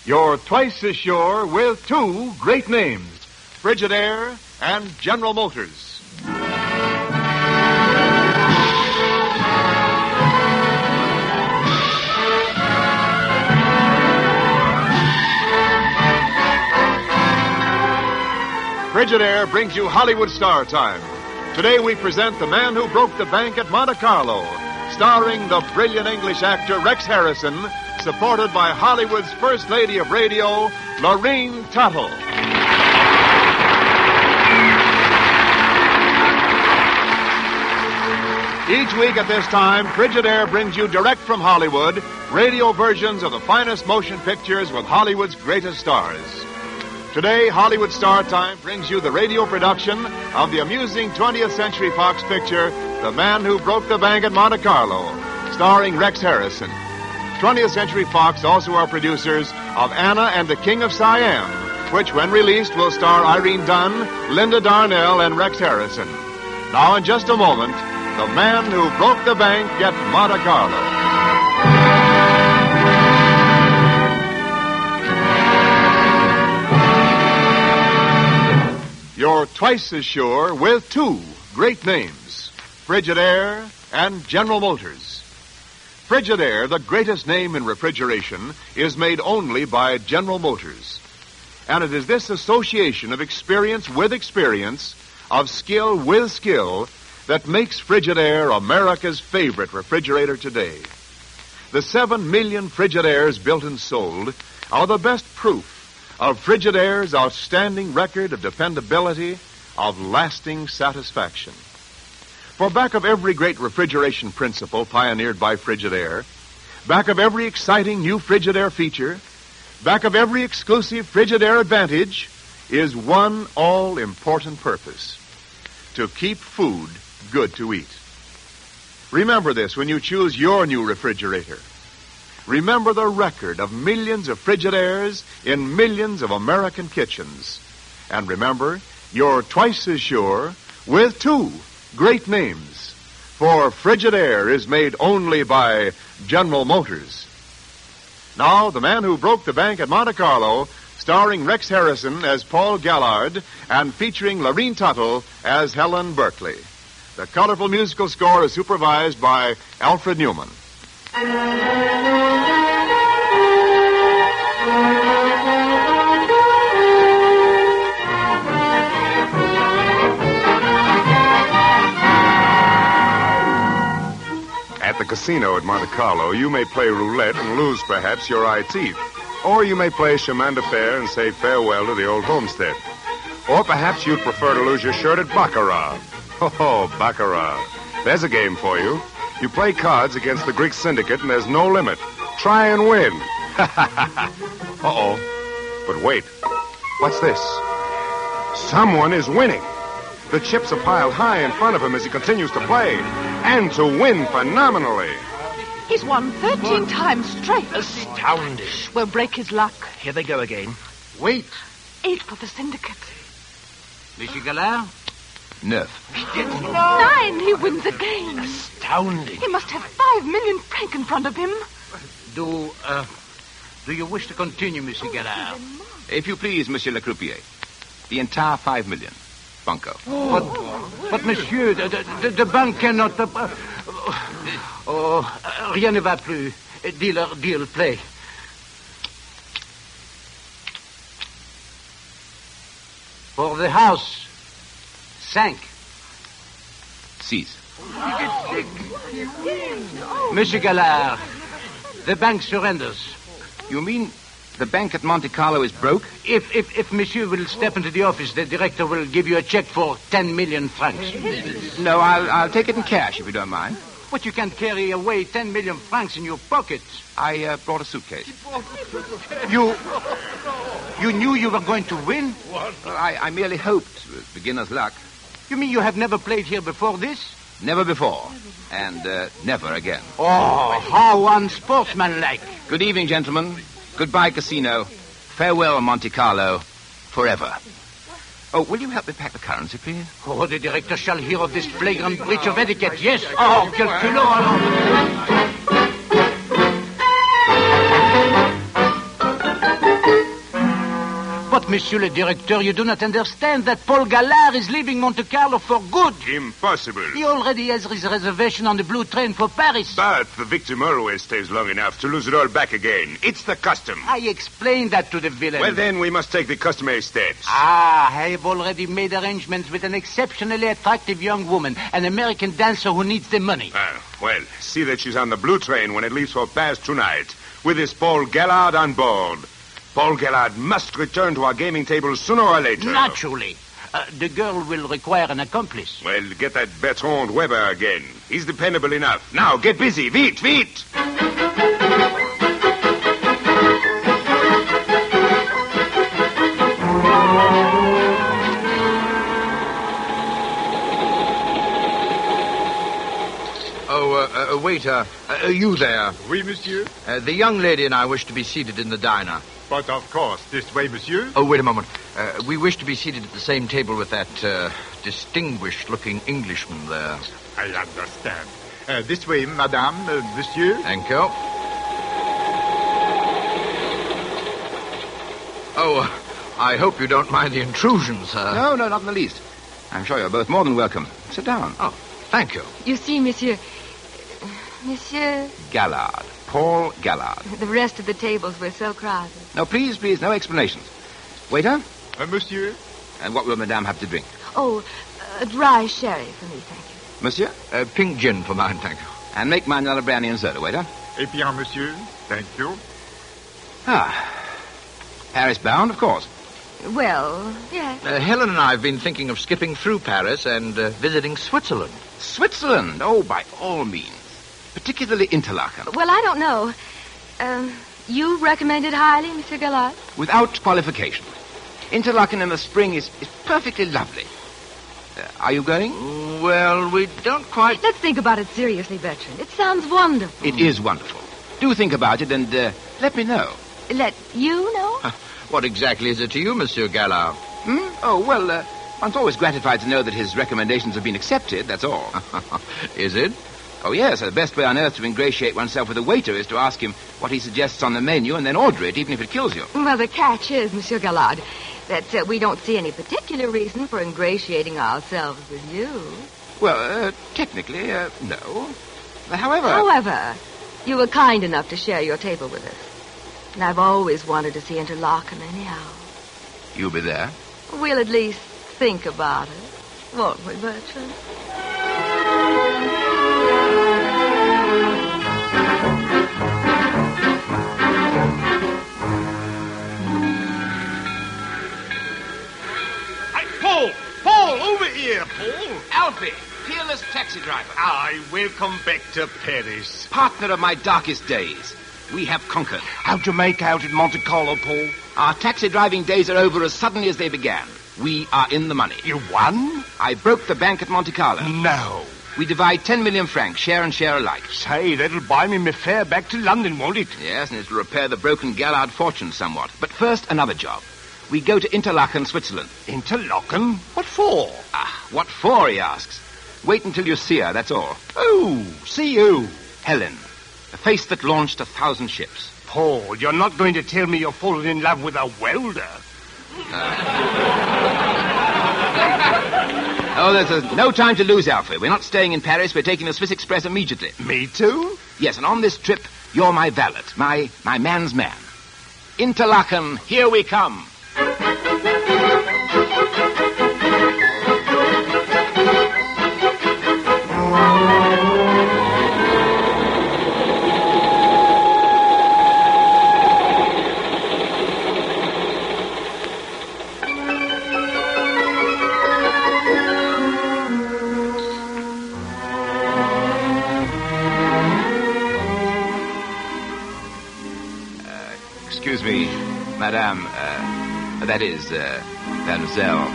You're twice as sure with two great names, Frigidaire and General Motors. Frigidaire brings you Hollywood Star Time. Today we present The Man Who Broke the Bank at Monte Carlo, starring the brilliant English actor Rex Harrison, supported by Hollywood's First Lady of Radio, Lorene Tuttle. Each week at this time, Frigidaire brings you direct from Hollywood radio versions of the finest motion pictures with Hollywood's greatest stars. Today, Hollywood Star Time brings you the radio production of the amusing 20th Century Fox picture, The Man Who Broke the Bank at Monte Carlo, starring Rex Harrison. 20th Century Fox also are producers of Anna and the King of Siam, which, when released, will star Irene Dunn, Linda Darnell, and Rex Harrison. Now, in just a moment, The Man Who Broke the Bank at Monte Carlo. You're twice as sure with two great names, Frigidaire and General Motors. Frigidaire, the greatest name in refrigeration, is made only by General Motors. And it is this association of experience with experience, of skill with skill, that makes Frigidaire America's favorite refrigerator today. The 7 million Frigidaires built and sold are the best proof of Frigidaire's outstanding record of dependability, of lasting satisfaction. For back of every great refrigeration principle pioneered by Frigidaire, back of every exciting new Frigidaire feature, back of every exclusive Frigidaire advantage, is one all-important purpose: to keep food good to eat. Remember this when you choose your new refrigerator. Remember the record of millions of Frigidaires in millions of American kitchens. And remember, you're twice as sure with two great names. For Frigidaire is made only by General Motors. Now, The Man Who Broke the Bank at Monte Carlo, starring Rex Harrison as Paul Gallard and featuring Lorene Tuttle as Helen Berkeley. The colorful musical score is supervised by Alfred Newman. At the casino at Monte Carlo, you may play roulette and lose, perhaps, your eye teeth. Or you may play chemin de fer and say farewell to the old homestead. Or perhaps you'd prefer to lose your shirt at baccarat. Oh, baccarat. There's a game for you. You play cards against the Greek syndicate, and there's no limit. Try and win. Uh-oh. But wait. What's this? Someone is winning. The chips are piled high in front of him as he continues to play. And to win phenomenally. He's won 13 times straight. Astounding. We'll break his luck. Here they go again. Wait. 8 for the syndicate. Monsieur Gallard? 9. 9, he wins again. Astounding. He must have 5 million francs in front of him. Do you wish to continue, Monsieur Gallard? If you please, Monsieur le Croupier. The entire 5 million. Bunko. But monsieur, the bank cannot... rien ne va plus. Deal, play. For the house, 5. 6. Monsieur Gallard, the bank surrenders. You mean the bank at Monte Carlo is broke? If monsieur will step into the office, the director will give you a check for 10 million francs. No, I'll take it in cash, if you don't mind. But you can't carry away 10 million francs in your pocket. I brought a suitcase. You knew you were going to win? Well, I merely hoped. Beginner's luck. You mean you have never played here before this? Never before. And never again. Oh, how unsportsmanlike. Good evening, gentlemen. Goodbye, casino. Farewell, Monte Carlo. Forever. Oh, will you help me pack the currency, please? Oh, the director shall hear of this flagrant breach of etiquette, yes. Oh, quel culot. up, Monsieur le Directeur. You do not understand that Paul Gallard is leaving Monte Carlo for good. Impossible. He already has his reservation on the blue train for Paris. But the victim always stays long enough to lose it all back again. It's the custom. I explained that to the villain. Well, then we must take the customary steps. I have already made arrangements with an exceptionally attractive young woman, an American dancer who needs the money. Well, see that she's on the blue train when it leaves for Paris tonight, with this Paul Gallard on board. Paul Gallard must return to our gaming table sooner or later. Naturally. The girl will require an accomplice. Well, get that Bertrand Weber again. He's dependable enough. Now, get busy. Vite, vite! Waiter, you there. Oui, monsieur. The young lady and I wish to be seated in the diner. But of course, this way, monsieur. Oh, wait a moment. We wish to be seated at the same table with that distinguished-looking Englishman there. I understand. This way, madame, monsieur. Thank you. Oh, I hope you don't mind the intrusion, sir. No, not in the least. I'm sure you're both more than welcome. Sit down. Oh, thank you. You see, monsieur... Monsieur... Gallard. Paul Gallard. The rest of the tables were so crowded. No, please, no explanations. Waiter? Monsieur. And what will madame have to drink? Oh, a dry sherry for me, thank you. Monsieur? Pink gin for mine, thank you. And make mine another brandy and soda, waiter. Eh bien, monsieur. Thank you. Paris bound, of course. Well, yes. Helen and I have been thinking of skipping through Paris and visiting Switzerland. Switzerland? Oh, by all means. Particularly Interlaken. Well, I don't know. You recommend it highly, Monsieur Gallard? Without qualification. Interlaken in the spring is perfectly lovely. Are you going? Well, we don't quite... Let's think about it seriously, Bertrand. It sounds wonderful. It is wonderful. Do think about it and let me know. Let you know? What exactly is it to you, Monsieur Gallard? Oh, well, one's always gratified to know that his recommendations have been accepted, that's all. Is it? Oh, yes, the best way on earth to ingratiate oneself with a waiter is to ask him what he suggests on the menu and then order it, even if it kills you. Well, the catch is, Monsieur Gallard, that we don't see any particular reason for ingratiating ourselves with you. Well, technically, no. However... However, you were kind enough to share your table with us. And I've always wanted to see Interlaken anyhow. You'll be there? We'll at least think about it, won't we, Bertrand? Paul, over here, Paul. Alfie, fearless taxi driver. Welcome back to Paris. Partner of my darkest days. We have conquered. How'd you make out at Monte Carlo, Paul? Our taxi driving days are over as suddenly as they began. We are in the money. You won? I broke the bank at Monte Carlo. No. We divide 10 million francs, share and share alike. Say, that'll buy me my fare back to London, won't it? Yes, and it'll repair the broken Gallard fortune somewhat. But first, another job. We go to Interlaken, Switzerland. Interlaken? What for? What for, he asks. Wait until you see her, that's all. Oh, see you. Helen, the face that launched 1,000 ships. Paul, you're not going to tell me you're falling in love with a welder. Oh, there's no time to lose, Alfred. We're not staying in Paris. We're taking the Swiss Express immediately. Me too? Yes, and on this trip, you're my valet, my man's man. Interlaken, here we come. Excuse me, madame, that is, mademoiselle.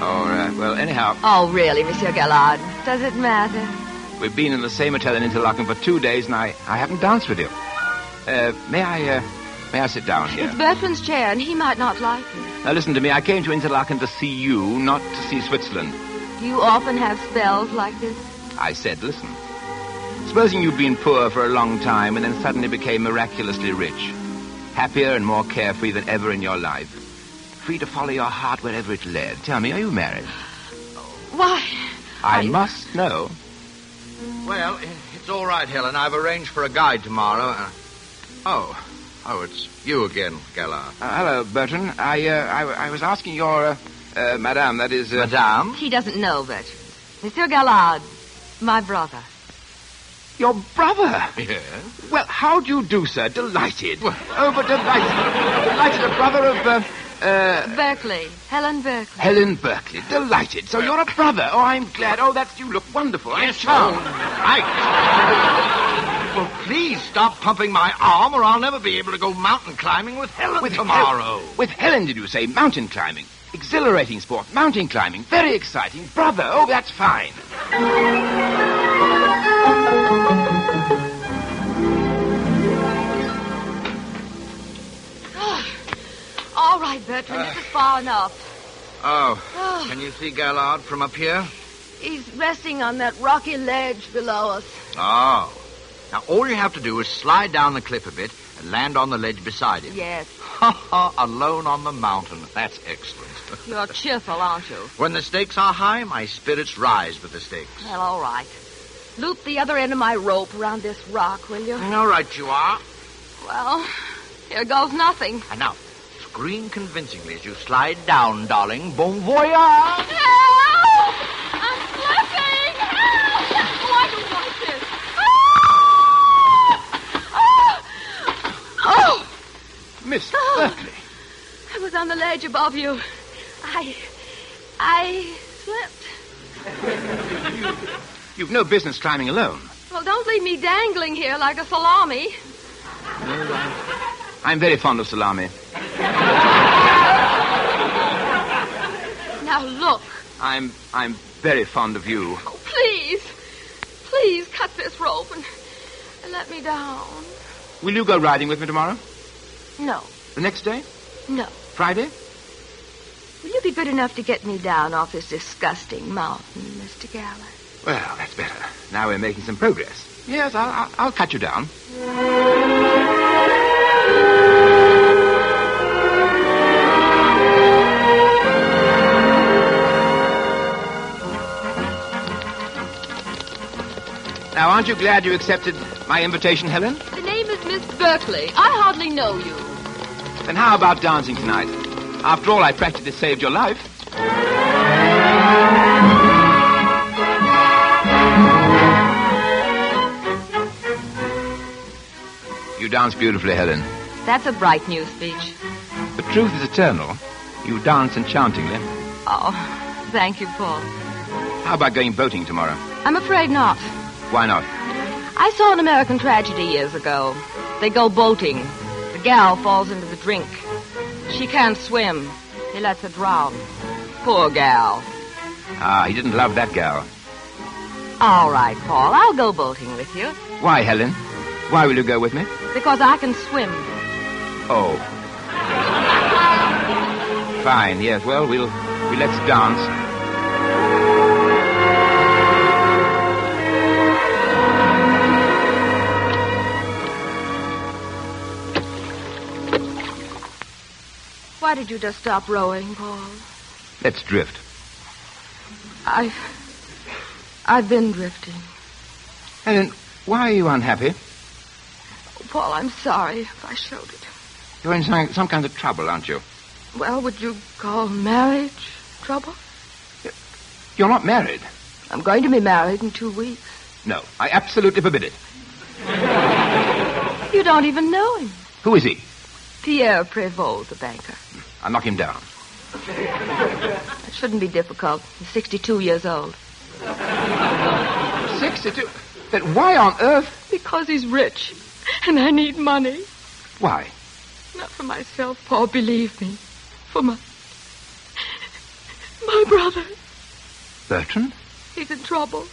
Or, well, anyhow... Oh, really, Monsieur Gallard? Does it matter? We've been in the same hotel in Interlaken for 2 days, and I haven't danced with you. May I sit down here? It's Bertrand's chair, and he might not like it. Now, listen to me. I came to Interlaken to see you, not to see Switzerland. Do you often have spells like this? I said, listen. Supposing you'd been poor for a long time and then suddenly became miraculously rich. Happier and more carefree than ever in your life. free to follow your heart wherever it led. Tell me, are you married? Why? I must know. Well, it's all right, Helen. I've arranged for a guide tomorrow. Oh, it's you again, Gallard. Hello, Bertrand. I was asking your, madame, that is... Madame? He doesn't know, Bertrand. Monsieur Gallard, my brother. Your brother? Yes. Well, how do you do, sir? Delighted. But delighted. Delighted, a brother of, Berkeley. Helen Berkeley. Helen Berkeley. Delighted. So you're a brother. Oh, I'm glad. Oh, you look wonderful. Yes, sir. Right. Well, please stop pumping my arm or I'll never be able to go mountain climbing with Helen tomorrow. With Helen, did you say? Mountain climbing. Exhilarating sport. Mountain climbing. Very exciting. Brother. Oh, that's fine. All right, Bertrand, this is far enough. Oh, can you see Gallard from up here? He's resting on that rocky ledge below us. Oh. Now, all you have to do is slide down the cliff a bit and land on the ledge beside him. Yes. Alone on the mountain. That's excellent. You're cheerful, aren't you? When the stakes are high, my spirits rise with the stakes. Well, all right. Loop the other end of my rope around this rock, will you? All right, you are. Well, here goes nothing. And now, scream convincingly as you slide down, darling. Bon voyage! Help! I'm slipping! Help! Oh, I don't like this. Oh! Miss Berkeley. I was on the ledge above you. I slipped. You've no business climbing alone. Well, don't leave me dangling here like a salami. I'm very fond of salami. Now, look. I'm very fond of you. Oh, please cut this rope and let me down. Will you go riding with me tomorrow? No. The next day? No. Friday? Will you be good enough to get me down off this disgusting mountain, Mr. Gallard? Well, that's better. Now we're making some progress. Yes, I'll cut you down. Now, aren't you glad you accepted my invitation, Helen? The name is Miss Berkeley. I hardly know you. Then how about dancing tonight? After all, I practically saved your life. You dance beautifully, Helen. That's a bright new speech. But truth is eternal. You dance enchantingly. Oh, thank you, Paul. How about going boating tomorrow? I'm afraid not. Why not? I saw an American tragedy years ago. They go boating. The gal falls into the drink. She can't swim. He lets her drown. Poor gal. Ah, he didn't love that gal. All right, Paul. I'll go boating with you. Why, Helen? Why will you go with me? Because I can swim. Oh. Fine, yes. Well, let's dance. Why did you just stop rowing, Paul? Let's drift. I've been drifting. Helen, why are you unhappy? Oh, Paul, I'm sorry if I showed it. You're in some kind of trouble, aren't you? Well, would you call marriage trouble? You're not married. I'm going to be married in 2 weeks. No, I absolutely forbid it. You don't even know him. Who is he? Pierre Prévost, the banker. I'll knock him down. It shouldn't be difficult. He's 62 years old. 62? Then why on earth? Because he's rich, and I need money. Why? Not for myself, Paul, believe me. For my brother. Bertrand? He's in trouble.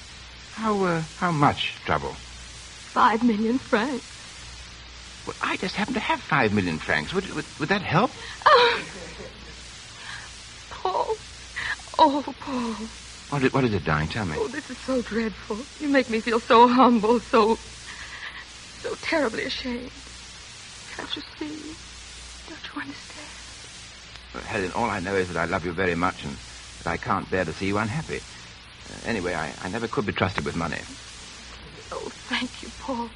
How much trouble? 5 million francs. Well, I just happen to have 5 million francs. Would that help? Oh. Paul. Oh, Paul. What is it, darling? Tell me. Oh, this is so dreadful. You make me feel so humble, so terribly ashamed. Can't you see? Don't you understand? Well, Helen, all I know is that I love you very much and that I can't bear to see you unhappy. Anyway, I never could be trusted with money. Oh, thank you, Paul.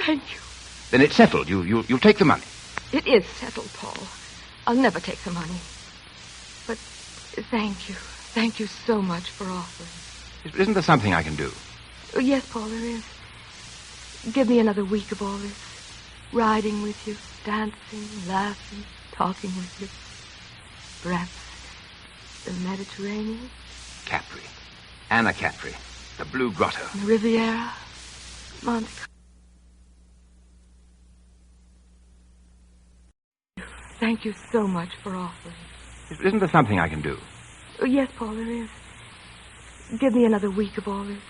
Thank you. Then it's settled. You'll take the money. It is settled, Paul. I'll never take the money. But thank you. Thank you so much for offering. Isn't there something I can do? Oh, yes, Paul, there is. Give me another week of all this. Riding with you, dancing, laughing, talking with you. Perhaps the Mediterranean. Capri. Anna Capri. The Blue Grotto. The Riviera. Monte Carlo. Thank you so much for offering. Isn't there something I can do? Oh, yes, Paul, there is. Give me another week of all this.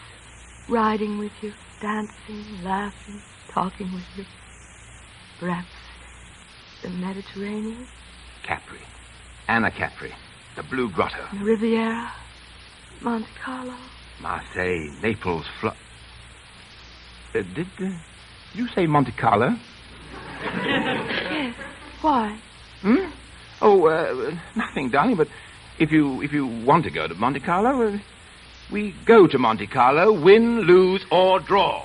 Riding with you, dancing, laughing, talking with you. Perhaps the Mediterranean. Capri. Anna Capri. The Blue Grotto. The Riviera. Monte Carlo. Marseille, Naples, did you say Monte Carlo? Yes. Why? Oh, nothing, darling, but if you want to go to Monte Carlo, we go to Monte Carlo, win, lose, or draw.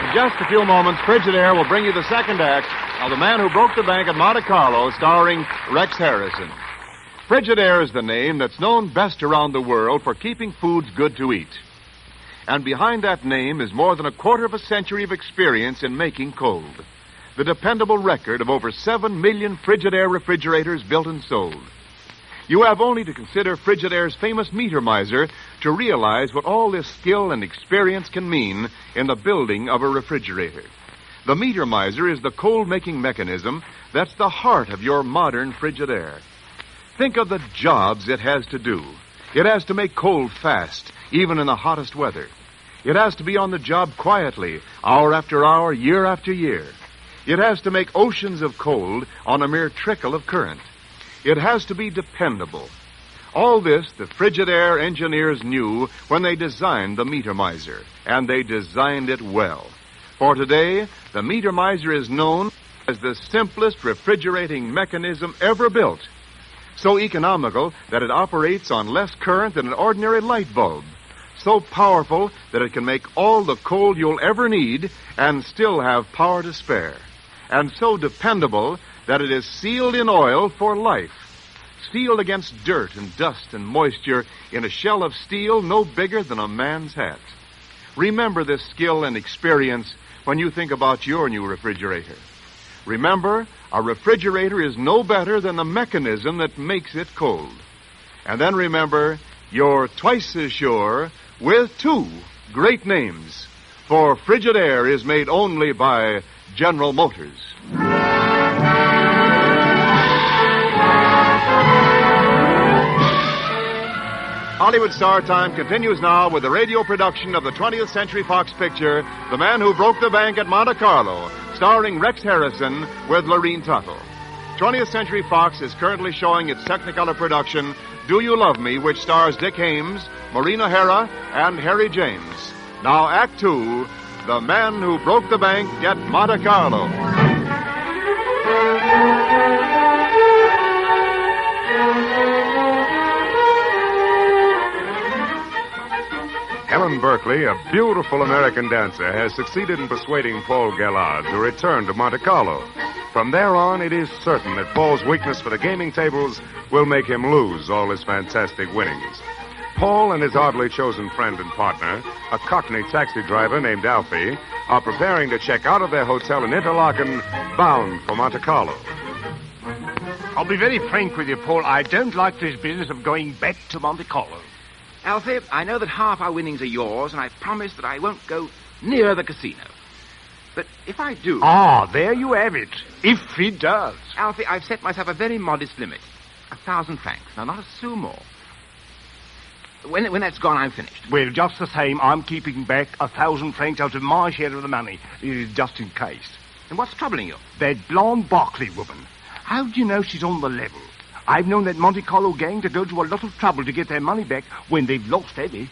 In just a few moments, Frigidaire will bring you the second act of The Man Who Broke the Bank at Monte Carlo, starring Rex Harrison. Frigidaire is the name that's known best around the world for keeping foods good to eat. And behind that name is more than a quarter of a century of experience in making cold. The dependable record of over 7 million Frigidaire refrigerators built and sold. You have only to consider Frigidaire's famous meter miser to realize what all this skill and experience can mean in the building of a refrigerator. The meter miser is the cold-making mechanism that's the heart of your modern Frigidaire. Think of the jobs it has to do. It has to make cold fast, even in the hottest weather. It has to be on the job quietly, hour after hour, year after year. It has to make oceans of cold on a mere trickle of current. It has to be dependable. All this the Frigidaire engineers knew when they designed the meter miser, and they designed it well. For today, the meter miser is known as the simplest refrigerating mechanism ever built. So economical that it operates on less current than an ordinary light bulb. So powerful that it can make all the cold you'll ever need and still have power to spare. And so dependable that it is sealed in oil for life. Sealed against dirt and dust and moisture in a shell of steel no bigger than a man's hat. Remember this skill and experience when you think about your new refrigerator. Remember, a refrigerator is no better than the mechanism that makes it cold. And then remember, you're twice as sure with 2 great names. For Frigidaire is made only by General Motors. Hollywood Star Time continues now with the radio production of the 20th Century Fox picture, The Man Who Broke the Bank at Monte Carlo, starring Rex Harrison with Lorene Tuttle. 20th Century Fox is currently showing its Technicolor production, Do You Love Me, which stars Dick Hames, Maureen O'Hara, and Harry James. Now, Act 2, The Man Who Broke the Bank at Monte Carlo. Helen Berkeley, a beautiful American dancer, has succeeded in persuading Paul Gallard to return to Monte Carlo. From there on, it is certain that Paul's weakness for the gaming tables will make him lose all his fantastic winnings. Paul and his oddly chosen friend and partner, a Cockney taxi driver named Alfie, are preparing to check out of their hotel in Interlaken, bound for Monte Carlo. I'll be very frank with you, Paul. I don't like this business of going back to Monte Carlo. Alfie, I know that half our winnings are yours, and I promise that I won't go near the casino. But if I do... Ah, there you have it. If he does. Alfie, I've set myself a very modest limit. 1,000 francs. Now, not a sou more. When that's gone, I'm finished. Well, just the same, I'm keeping back 1,000 francs out of my share of the money, just in case. And what's troubling you? That blonde Barclay woman. How do you know she's on the level? I've known that Monte Carlo gang to go to a lot of trouble to get their money back when they've lost heavy.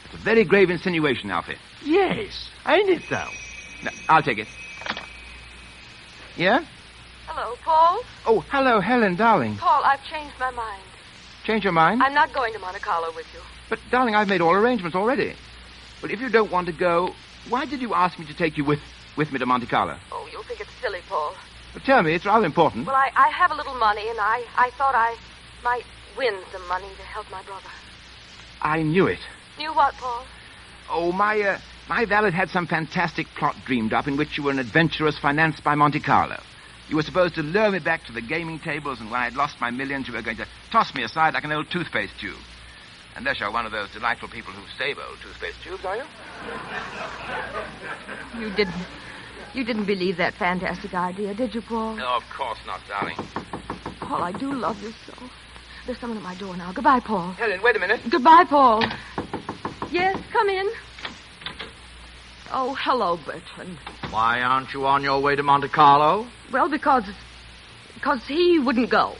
It's a very grave insinuation, Alfie. Yes, ain't it, though? No, I'll take it. Yeah? Hello, Paul. Oh, hello, Helen, darling. Paul, I've changed my mind. Change your mind? I'm not going to Monte Carlo with you. But, darling, I've made all arrangements already. Well, if you don't want to go, why did you ask me to take you with me to Monte Carlo? Oh, you'll think it's silly, Paul. Well, tell me, it's rather important. Well, I have a little money, and I thought I might win some money to help my brother. I knew it. Knew what, Paul? Oh, my valet had some fantastic plot dreamed up in which you were an adventuress financed by Monte Carlo. You were supposed to lure me back to the gaming tables, and when I'd lost my millions, you were going to toss me aside like an old toothpaste tube. Unless you're one of those delightful people who save old toothpaste tubes, are you? You didn't believe that fantastic idea, did you, Paul? No, of course not, darling. Paul, I do love you so. There's someone at my door now. Goodbye, Paul. Helen, wait a minute. Goodbye, Paul. Yes, come in. Oh, hello, Bertrand. Why aren't you on your way to Monte Carlo? Well, because he wouldn't go.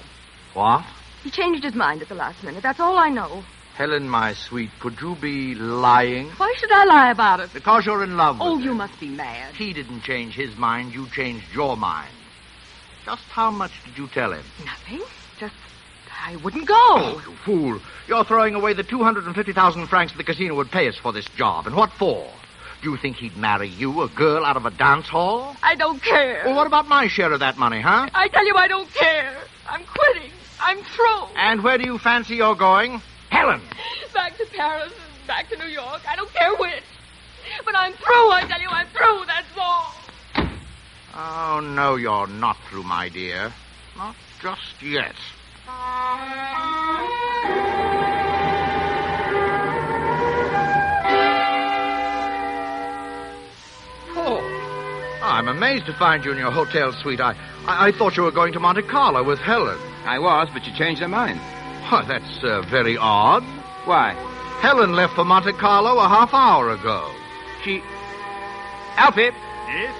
What? He changed his mind at the last minute. That's all I know. Helen, my sweet, could you be lying? Why should I lie about it? Because you're in love with Oh, him. you must be mad. He didn't change his mind. You changed your mind. Just how much did you tell him? Nothing. Just, I wouldn't go. Oh, you fool. You're throwing away the 250,000 francs the casino would pay us for this job. And what for? Do you think he'd marry you, a girl out of a dance hall? I don't care. Well, what about my share of that money, huh? I tell you, I don't care. I'm quitting. I'm through. And where do you fancy you're going? Helen! Back to Paris and back to New York. I don't care which. But I'm through. I tell you, I'm through. That's all. Oh, no, you're not through, my dear. Not just yet. Oh, I'm amazed to find you in your hotel suite. I thought you were going to Monte Carlo with Helen. I was, but you changed her mind. Why, that's very odd. Why? Helen left for Monte Carlo a half hour ago. Alfie, Yes?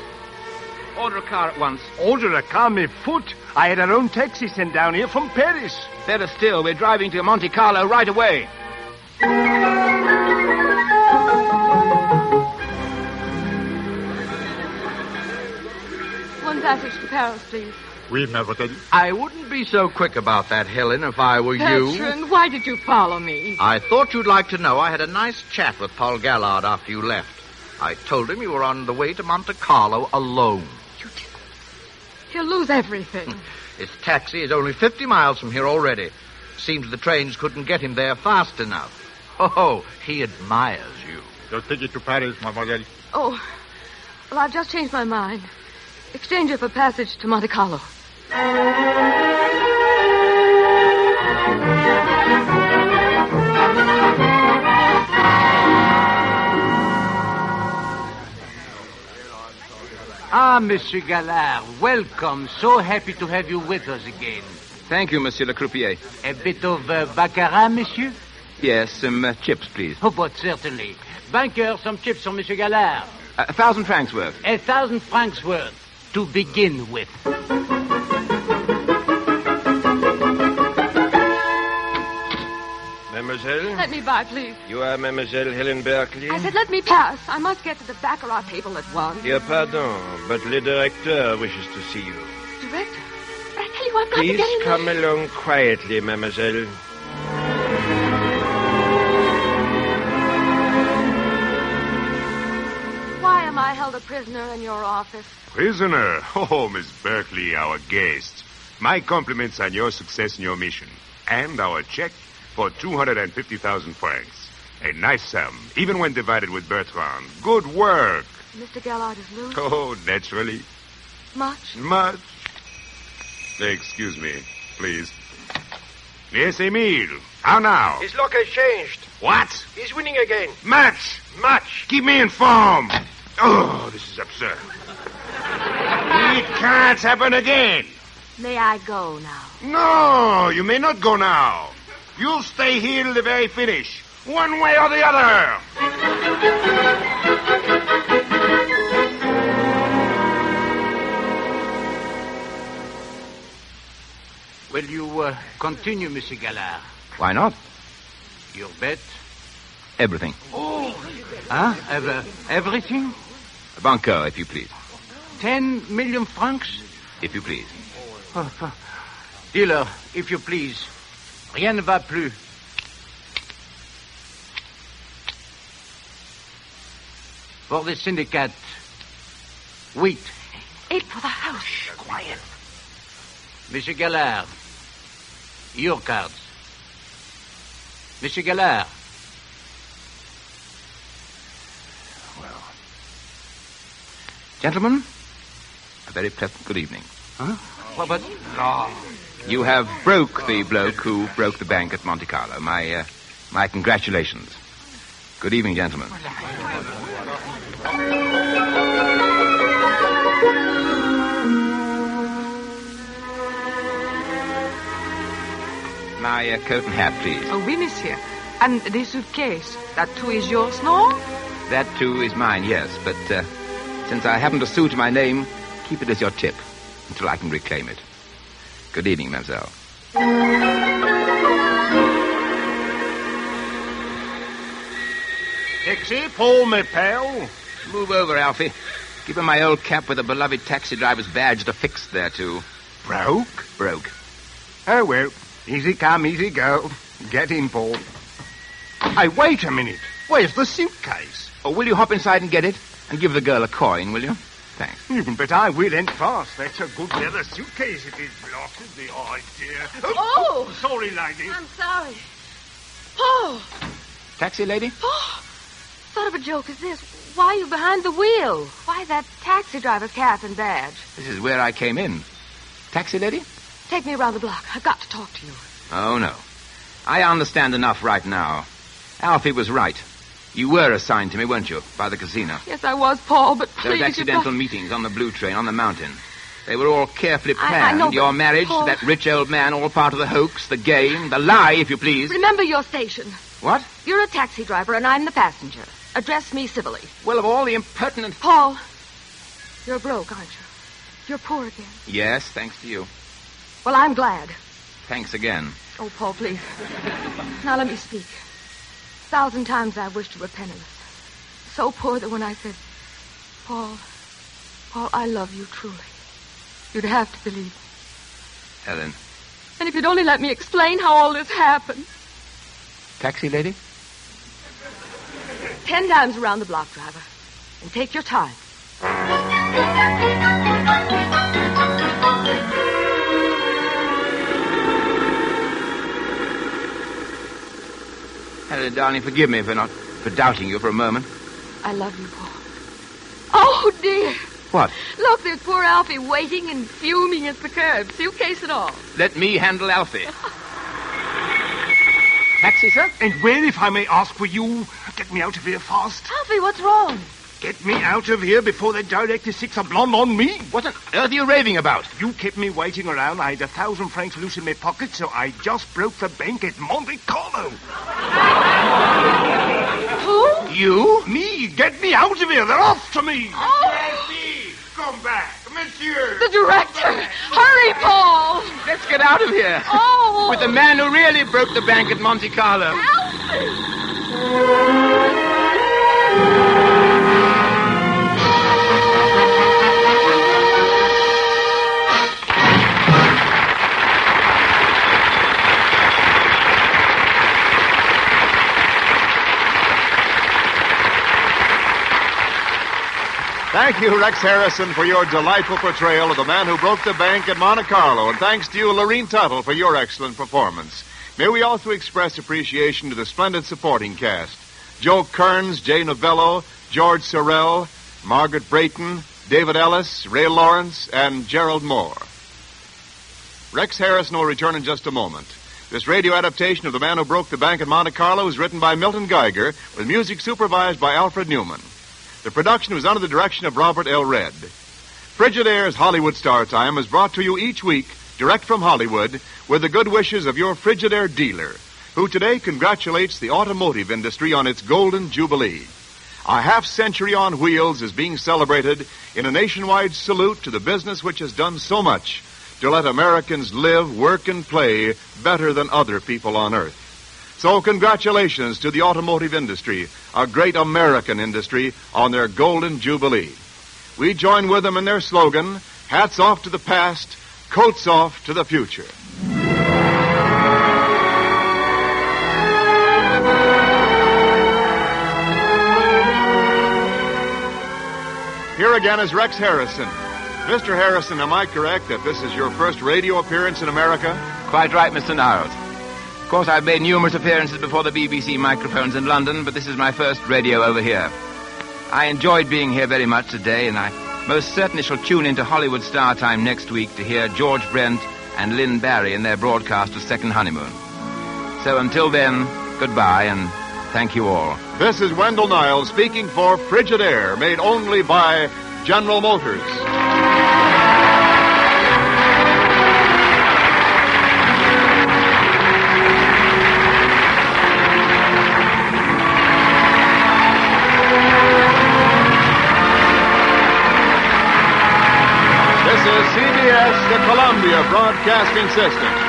order a car at once. Order a car me foot. I had our own taxi sent down here from Paris. Better still, we're driving to Monte Carlo right away. One passage to Paris, please. Oui, mademoiselle. I wouldn't be so quick about that, Helen, if I were you. Bertrand, why did you follow me? I thought you'd like to know I had a nice chat with Paul Gallard after you left. I told him you were on the way to Monte Carlo alone. You didn't. He'll lose everything. His taxi is only 50 miles from here already. Seems the trains couldn't get him there fast enough. Oh, he admires you. Just take it to Paris, mademoiselle. Oh, well, I've just changed my mind. Exchange it for passage to Monte Carlo. Ah, Monsieur Gallard, welcome. So happy to have you with us again. Thank you, Monsieur le Croupier. A bit of baccarat, monsieur? Yes, some chips, please. Oh, but certainly. Banker, some chips for Monsieur Gallard. 1,000 francs worth. 1,000 francs worth, to begin with. Mademoiselle? Let me by, please. You are Mademoiselle Helen Berkeley? I said, let me pass. I must get to the baccarat table at once. Dear pardon, but le directeur wishes to see you. Director? But I tell you, I've got to Please get in come there. along quietly, mademoiselle. Why am I held a prisoner in your office? Prisoner? Oh, Miss Berkeley, our guest. My compliments on your success in your mission. And our check for 250,000 francs. A nice sum, even when divided with Bertrand. Good work. Mr. Gallard is loose. Oh, naturally. Much? Much. Excuse me, please. Yes, Emile. How now? His luck has changed. What? He's winning again. Match! Much. Keep me informed. Oh, this is absurd. It can't happen again. May I go now? No, you may not go now. You'll stay here till the very finish. One way or the other. Will you continue, Monsieur Gallard? Why not? Your bet? Everything. Huh? Everything? Banco, if you please. 10 million francs? If you please. Dealer, if you please. Rien ne va plus. For the syndicate, wheat. 8 for the house. Quiet. Monsieur Gallard, your cards. Monsieur Gallard. Well. Gentlemen, a very pleasant good evening. Huh? Well, but... No. You have broke the bloke who broke the bank at Monte Carlo. My congratulations. Good evening, gentlemen. My coat and hat, please. Oh, oui, monsieur. And the suitcase. That too is yours, no? That, too, is mine, yes. But since I haven't a sou to my name, keep it as your tip until I can reclaim it. Good evening, mademoiselle. Taxi, Paul, my pal. Move over, Alfie. Give him my old cap with a beloved taxi driver's badge affixed thereto. Broke? Broke. Oh, well. Easy come, easy go. Get in, Paul. Hey, wait a minute. Where's the suitcase? Oh, will you hop inside and get it? And give the girl a coin, will you? Thanks. You can bet I will end fast. That's a good leather suitcase if it's lost, is the idea. Oh! Sorry, lady. I'm sorry. Oh! Taxi lady? Oh! Sort of a joke is this. Why are you behind the wheel? Why that taxi driver's cap and badge? This is where I came in. Taxi lady? Take me around the block. I've got to talk to you. Oh, no. I understand enough right now. Alfie was right. You were assigned to me, weren't you, by the casino? Yes, I was, Paul, but please... Those accidental meetings on the Blue Train on the mountain. They were all carefully planned. I know, your marriage Paul... to that rich old man, all part of the hoax, the game, the lie, if you please. Remember your station. What? You're a taxi driver and I'm the passenger. Address me civilly. Well, of all the impertinent... Paul, you're broke, aren't you? You're poor again. Yes, thanks to you. Well, I'm glad. Thanks again. Oh, Paul, please. Now let me speak. 1,000 times I wished you were penniless. So poor that when I said, Paul, I love you truly, you'd have to believe me. Helen. And if you'd only let me explain how all this happened. Taxi lady? 10 times around the block, driver. And take your time. Helen, darling, forgive me for doubting you for a moment. I love you, Paul. Oh, dear. What? Look, there's poor Alfie waiting and fuming at the curb, suitcase and all. Let me handle Alfie. Taxi, sir? And where, if I may ask, will you get me out of here fast? Alfie, what's wrong? Get me out of here before the director sticks a blonde on me. What on earth are you raving about? You kept me waiting around. I had 1,000 francs loose in my pocket, so I just broke the bank at Monte Carlo. Who? You? Me. Get me out of here. They're after me. Oh. Me. Come back. Monsieur. The director. Hurry, Paul. Let's get out of here. Oh. With the man who really broke the bank at Monte Carlo. Alfie. Thank you, Rex Harrison, for your delightful portrayal of the man who broke the bank at Monte Carlo. And thanks to you, Lorene Tuttle, for your excellent performance. May we also express appreciation to the splendid supporting cast. Joe Kearns, Jay Novello, George Sorrell, Margaret Brayton, David Ellis, Ray Lawrence, and Gerald Moore. Rex Harrison will return in just a moment. This radio adaptation of The Man Who Broke the Bank at Monte Carlo is written by Milton Geiger, with music supervised by Alfred Newman. The production was under the direction of Robert L. Redd. Frigidaire's Hollywood Star Time is brought to you each week, direct from Hollywood, with the good wishes of your Frigidaire dealer, who today congratulates the automotive industry on its golden jubilee. A half-century on wheels is being celebrated in a nationwide salute to the business which has done so much to let Americans live, work, and play better than other people on Earth. So congratulations to the automotive industry, a great American industry, on their Golden Jubilee. We join with them in their slogan, hats off to the past, coats off to the future. Here again is Rex Harrison. Mr. Harrison, am I correct that this is your first radio appearance in America? Quite right, Mr. Niles. Of course, I've made numerous appearances before the BBC microphones in London, but this is my first radio over here. I enjoyed being here very much today, and I most certainly shall tune into Hollywood Star Time next week to hear George Brent and Lynn Barry in their broadcast of Second Honeymoon. So until then, goodbye, and thank you all. This is Wendell Niles speaking for Frigidaire, made only by General Motors. This is CBS, the Columbia Broadcasting System.